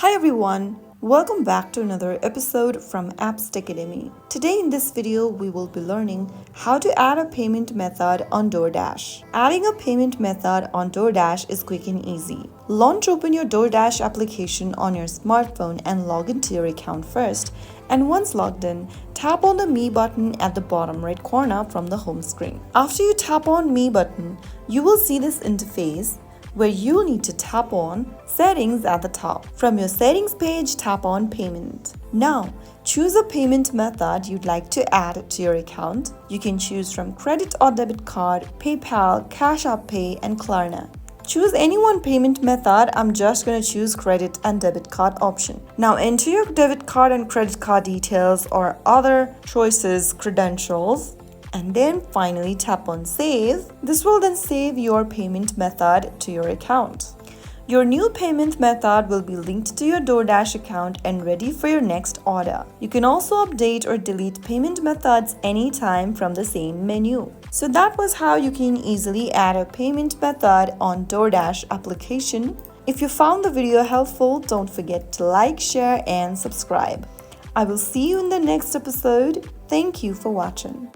Hi everyone, welcome back to another episode from Apps Academy. Today in this video, we will be learning how to add a payment method on DoorDash. Adding a payment method on DoorDash is quick and easy. Launch open your DoorDash application on your smartphone and log into your account first. And once logged in, tap on the Me button at the bottom right corner from the home screen. After you tap on Me button, you will see this interface where you need to tap on Settings at the top. From your settings page, tap on Payment. Now, choose a payment method you'd like to add to your account. You can choose from credit or debit card, PayPal, Cash App Pay, and Klarna. Choose any one payment method. I'm just going to choose credit and debit card option. Now enter your debit card and credit card details or other choices, credentials, and then finally tap on Save. This will then save your payment method to your account. Your new payment method will be linked to your DoorDash account and ready for your next order. You can also update or delete payment methods anytime from the same menu. So that was how you can easily add a payment method on DoorDash application. If you found the video helpful, don't forget to like, share, and subscribe. I will see you in the next episode. Thank you for watching.